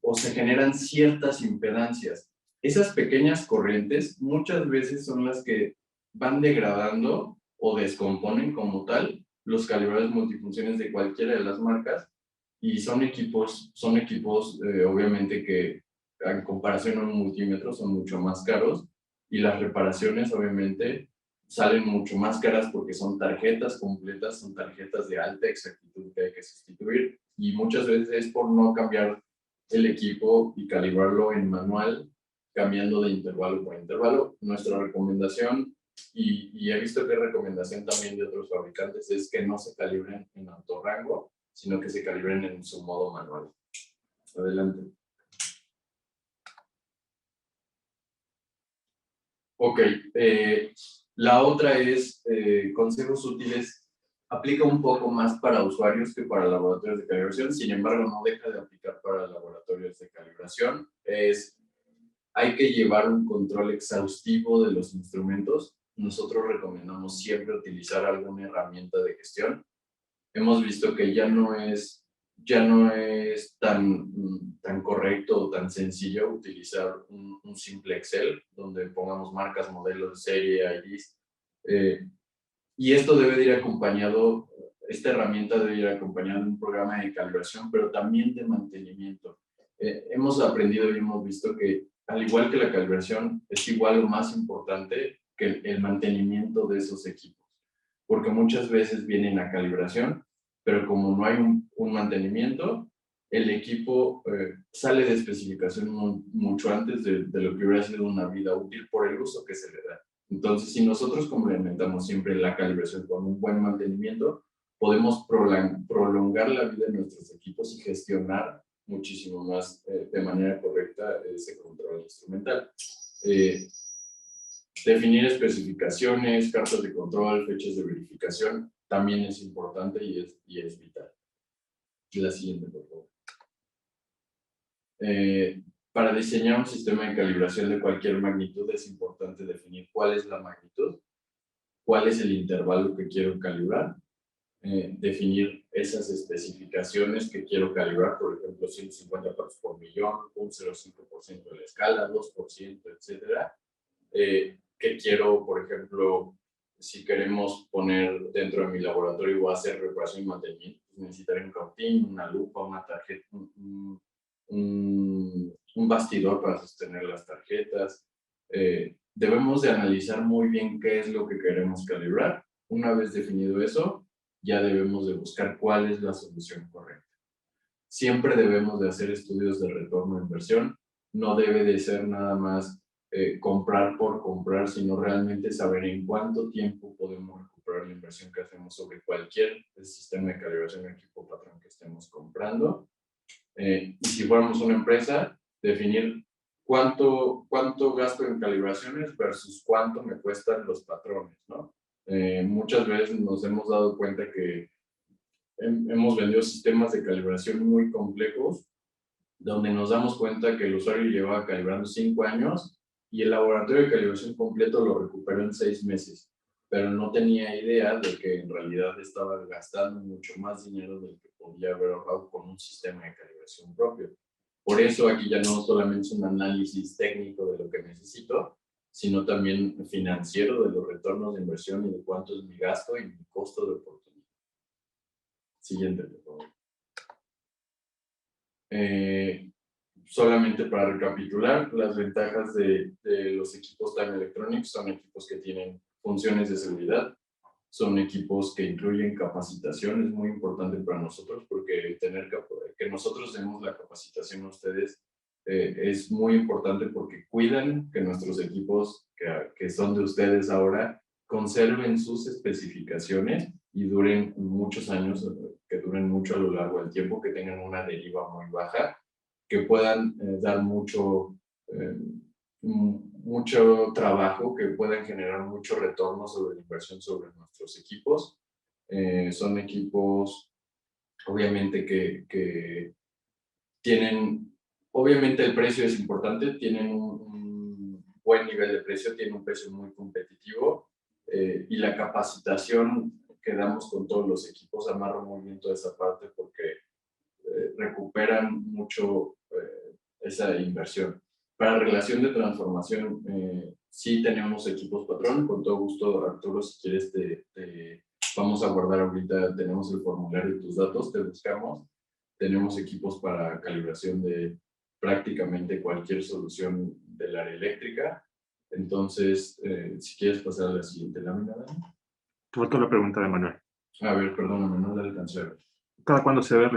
o se generan ciertas impedancias. Esas pequeñas corrientes muchas veces son las que van degradando o descomponen como tal los calibradores multifunciones de cualquiera de las marcas y son equipos obviamente que en comparación a un multímetro son mucho más caros y las reparaciones obviamente salen mucho más caras porque son tarjetas completas, son tarjetas de alta exactitud que hay que sustituir y muchas veces es por no cambiar el equipo y calibrarlo en manual, cambiando de intervalo por intervalo. Nuestra recomendación, y he visto que es recomendación también de otros fabricantes, es que no se calibren en autorrango, sino que se calibren en su modo manual. Adelante. Ok, la otra es consejos útiles. Aplica un poco más para usuarios que para laboratorios de calibración, sin embargo no deja de aplicar para laboratorios de calibración. Hay que llevar un control exhaustivo de los instrumentos. Nosotros recomendamos siempre utilizar alguna herramienta de gestión. Hemos visto que ya no es tan correcto o tan sencillo utilizar un simple Excel donde pongamos marcas, modelos, serie, IDs. Y esto debe de ir acompañado, esta herramienta debe ir acompañada de un programa de calibración, pero también de mantenimiento. Hemos aprendido y hemos visto que, al igual que la calibración, es igual o más importante que el mantenimiento de esos equipos. Porque muchas veces vienen a calibración, pero como no hay un mantenimiento, el equipo sale de especificación mucho antes de lo que hubiera sido una vida útil por el uso que se le da. Entonces, si nosotros complementamos siempre la calibración con un buen mantenimiento, podemos prolongar la vida de nuestros equipos y gestionar muchísimo más de manera correcta ese control instrumental. Definir especificaciones, cartas de control, fechas de verificación, también es importante y es vital. La siguiente, por favor. Para diseñar un sistema de calibración de cualquier magnitud es importante definir cuál es la magnitud, cuál es el intervalo que quiero calibrar, definir esas especificaciones que quiero calibrar, por ejemplo, 150 partes por millón, 0.05% de la escala, 2%, etcétera. Que quiero, por ejemplo, si queremos poner dentro de mi laboratorio o hacer reparación y mantenimiento, pues necesitaré un cautín, una lupa, una tarjeta, un bastidor para sostener las tarjetas. Debemos de analizar muy bien qué es lo que queremos calibrar. Una vez definido eso, ya debemos de buscar cuál es la solución correcta. Siempre debemos de hacer estudios de retorno de inversión. No debe de ser nada más comprar por comprar, sino realmente saber en cuánto tiempo podemos recuperar la inversión que hacemos sobre cualquier sistema de calibración de equipo patrón que estemos comprando. Y si fuéramos una empresa, definir cuánto gasto en calibraciones versus cuánto me cuestan los patrones, ¿no? Muchas veces nos hemos dado cuenta que hemos vendido sistemas de calibración muy complejos, donde nos damos cuenta que el usuario llevaba calibrando 5 años y el laboratorio de calibración completo lo recuperó en 6 meses, pero no tenía idea de que en realidad estaba gastando mucho más dinero del que podía haber ahorrado con un sistema de calibración propio. Por eso aquí ya no solamente es un análisis técnico de lo que necesito, sino también financiero de los retornos de inversión y de cuánto es mi gasto y mi costo de oportunidad. Siguiente, por favor. Solamente para recapitular, las ventajas de los equipos Time Electronics son equipos que tienen funciones de seguridad, son equipos que incluyen capacitación, es muy importante para nosotros porque que nosotros demos la capacitación a ustedes es muy importante porque cuidan que nuestros equipos que son de ustedes ahora conserven sus especificaciones y duren muchos años, que duren mucho a lo largo del tiempo, que tengan una deriva muy baja, que puedan dar mucho trabajo, que puedan generar mucho retorno sobre la inversión sobre nuestros equipos. Son equipos, obviamente, que tienen, obviamente el precio es importante, tienen un buen nivel de precio, tienen un precio muy competitivo y la capacitación que damos con todos los equipos amarra muy bien toda esa parte porque recuperan mucho esa inversión. Para relación de transformación, sí tenemos equipos patrón, con todo gusto, Arturo, si quieres vamos a guardar ahorita, tenemos el formulario y tus datos, te buscamos. Tenemos equipos para calibración de prácticamente cualquier solución del área eléctrica. Entonces, si quieres pasar a la siguiente lámina. Te faltó la pregunta de Manuel. A ver, perdóname, no la alcancé a ver. ¿Cada cuándo se debe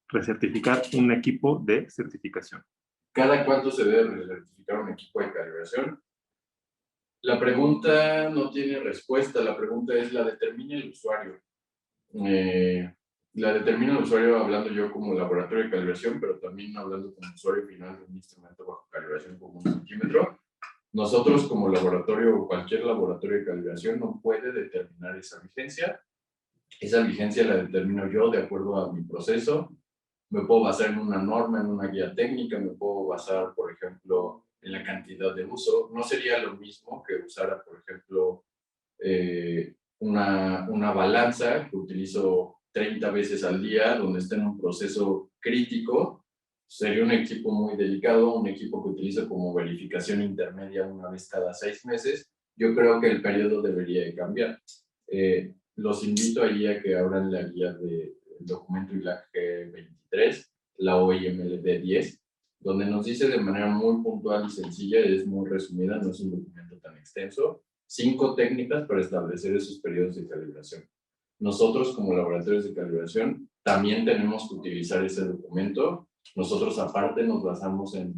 recertificar un equipo de certificación? ¿Cada cuánto se debe recertificar un equipo de calibración? La pregunta no tiene respuesta, la pregunta es la determina el usuario. la determina el usuario hablando yo como laboratorio de calibración, pero también hablando como usuario final de un instrumento bajo calibración como un multímetro. Nosotros como laboratorio o cualquier laboratorio de calibración no puede determinar esa vigencia. Esa vigencia la determino yo de acuerdo a mi proceso. Me puedo basar en una norma, en una guía técnica, me puedo basar, por ejemplo, en la cantidad de uso. No sería lo mismo que usara, por ejemplo, una balanza que utilizo 30 veces al día, donde está en un proceso crítico. Sería un equipo muy delicado, un equipo que utilizo como verificación intermedia una vez cada 6 meses. Yo creo que el periodo debería de cambiar. Los invito allí a que abran la guía del documento ILAC G23, la OIMLD 10, donde nos dice de manera muy puntual y sencilla, es muy resumida, no es un documento tan extenso, 5 técnicas para establecer esos periodos de calibración. Nosotros como laboratorios de calibración también tenemos que utilizar ese documento. Nosotros aparte nos basamos en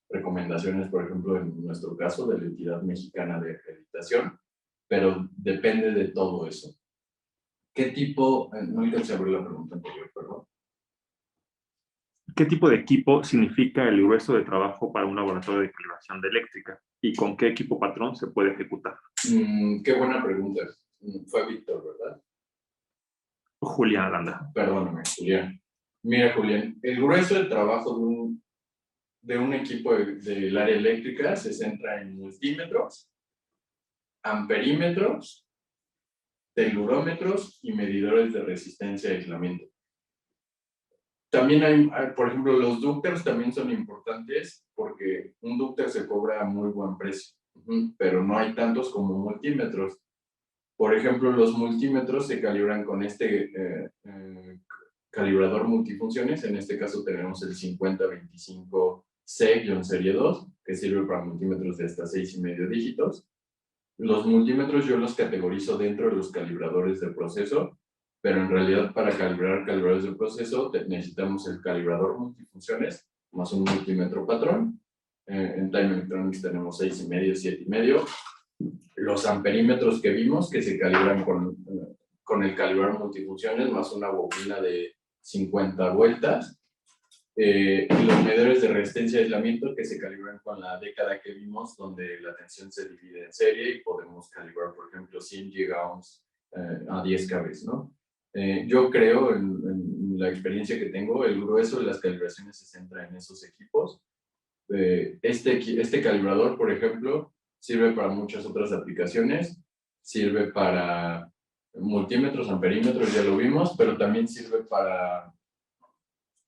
recomendaciones, por ejemplo, en nuestro caso de la entidad mexicana de acreditación, pero depende de todo eso. ¿Qué tipo? No alcancé a abrir la pregunta anterior, perdón. ¿Qué tipo de equipo significa el grueso de trabajo para un laboratorio de calibración de eléctrica? ¿Y con qué equipo patrón se puede ejecutar? Qué buena pregunta. Fue Víctor, ¿verdad? Julián Aranda. Perdóname, Julián. Mira, Julián, el grueso del trabajo de un equipo del área eléctrica se centra en multímetros, amperímetros, telurómetros y medidores de resistencia y aislamiento. También hay, por ejemplo, los dúcteros también son importantes porque un dúcter se cobra a muy buen precio, pero no hay tantos como multímetros. Por ejemplo, los multímetros se calibran con este calibrador multifunciones. En este caso tenemos el 5025C-Serie 2, que sirve para multímetros de hasta 6,5 dígitos. Los multímetros yo los categorizo dentro de los calibradores de proceso, pero en realidad para calibrar calibradores de proceso necesitamos el calibrador multifunciones más un multímetro patrón. En Time Electronics tenemos 6,5, 7,5. Los amperímetros que vimos que se calibran con el calibrador multifunciones más una bobina de 50 vueltas. Los medidores de resistencia y aislamiento que se calibran con la década que vimos, donde la tensión se divide en serie y podemos calibrar, por ejemplo, 100 gigaohms a 10 kb, ¿no? Yo creo, en la experiencia que tengo, el grueso de las calibraciones se centra en esos equipos. Este calibrador, por ejemplo, sirve para muchas otras aplicaciones, sirve para multímetros, amperímetros, ya lo vimos, pero también sirve para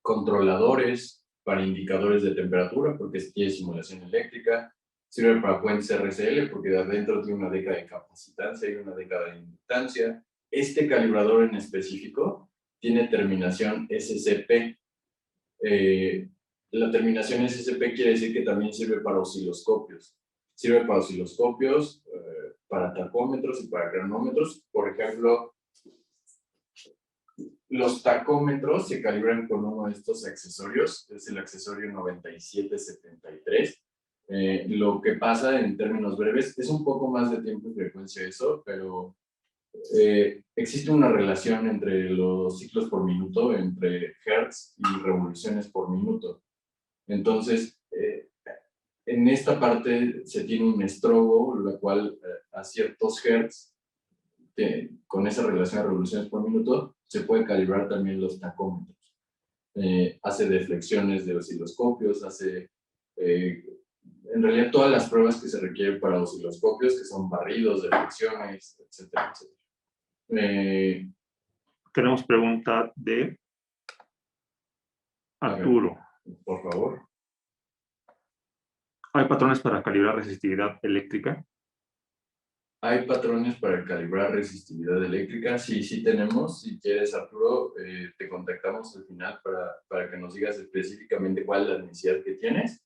controladores, para indicadores de temperatura, porque tiene simulación eléctrica, sirve para puentes RCL, porque de adentro tiene una década de capacitancia y una década de inductancia. Este calibrador en específico tiene terminación SCP. La terminación SCP quiere decir que también sirve para osciloscopios. Sirve para osciloscopios, para tacómetros y para cronómetros. Por ejemplo, los tacómetros se calibran con uno de estos accesorios, es el accesorio 9773. Lo que pasa en términos breves, es un poco más de tiempo y frecuencia eso, pero existe una relación entre los ciclos por minuto, entre hertz y revoluciones por minuto. Entonces, en esta parte se tiene un estrobo, la cual a ciertos hertz, con esa relación de revoluciones por minuto, se puede calibrar también los tacómetros. Hace deflexiones de osciloscopios, hace en realidad todas las pruebas que se requieren para osciloscopios, que son barridos, deflexiones, etcétera, etcétera. Tenemos pregunta de Arturo. Por favor. ¿Hay patrones para calibrar resistividad eléctrica? ¿Hay patrones para calibrar resistividad eléctrica? Sí, sí tenemos. Si quieres, Arturo, te contactamos al final para que nos digas específicamente cuál es la necesidad que tienes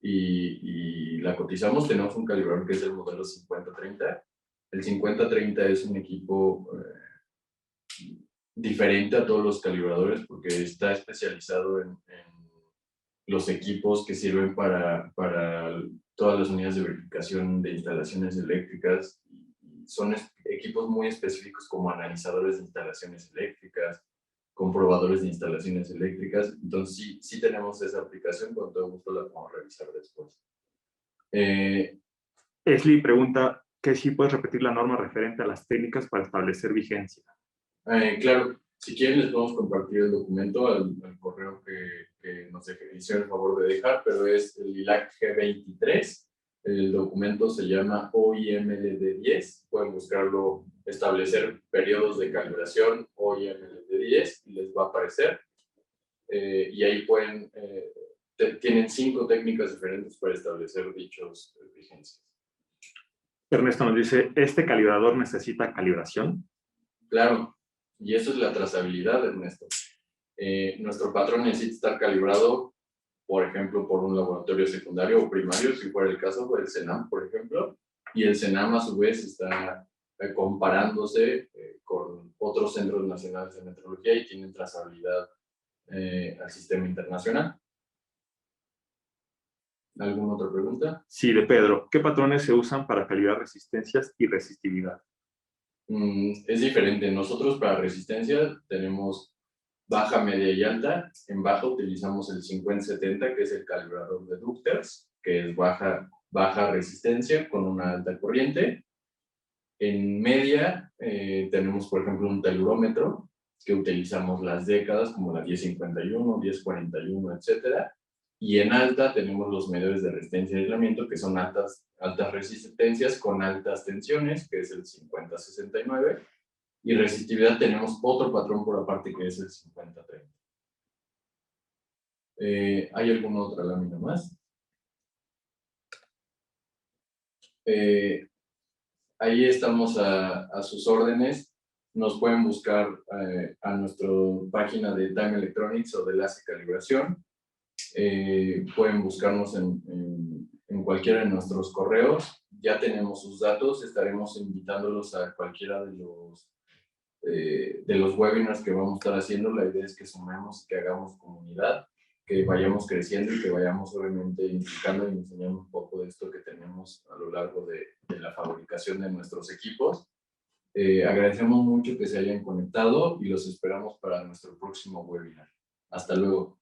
y la cotizamos. Tenemos un calibrador que es el modelo 5030. El 5030 es un equipo diferente a todos los calibradores porque está especializado en los equipos que sirven para todas las unidades de verificación de instalaciones eléctricas. Son equipos muy específicos como analizadores de instalaciones eléctricas, comprobadores de instalaciones eléctricas. Entonces sí tenemos esa aplicación, con todo gusto la podemos revisar después. Esli pregunta que si puedes repetir la norma referente a las técnicas para establecer vigencia. Claro, si quieren les podemos compartir el documento al correo que nos hicieron el favor de dejar, pero es el ILAC G23. El documento se llama OIMLD10. Pueden buscarlo, establecer periodos de calibración OIMLD10 y les va a aparecer. Y ahí pueden, tienen 5 técnicas diferentes para establecer dichos vigencias. Ernesto nos dice, ¿este calibrador necesita calibración? Claro, y eso es la trazabilidad, Ernesto. Nuestro patrón necesita estar calibrado, por ejemplo, por un laboratorio secundario o primario, si fuera el caso, el CENAM, por ejemplo, y el CENAM a su vez está comparándose con otros centros nacionales de metrología y tienen trazabilidad al sistema internacional. ¿Alguna otra pregunta? Sí, de Pedro. ¿Qué patrones se usan para calibrar resistencias y resistividad? Es diferente. Nosotros para resistencia tenemos baja, media y alta. En baja utilizamos el 5070, que es el calibrador de Duchters, que es baja resistencia con una alta corriente. En media tenemos, por ejemplo, un telurómetro, que utilizamos las décadas, como la 1051, 1041, etc. Y en alta tenemos los medidores de resistencia y aislamiento, que son altas resistencias con altas tensiones, que es el 5069. Y resistividad tenemos otro patrón por aparte, que es el 5030. ¿Hay alguna otra lámina más? Ahí estamos a sus órdenes. Nos pueden buscar a nuestra página de Time Electronics o de Enlace Calibración. Pueden buscarnos en cualquiera de nuestros correos. Ya tenemos sus datos. Estaremos invitándolos a cualquiera de los webinars que vamos a estar haciendo. La idea es que sumemos, que hagamos comunidad, que vayamos creciendo y que vayamos obviamente implicando y enseñando un poco de esto que tenemos a lo largo de la fabricación de nuestros equipos. Agradecemos mucho que se hayan conectado y los esperamos para nuestro próximo webinar. Hasta luego.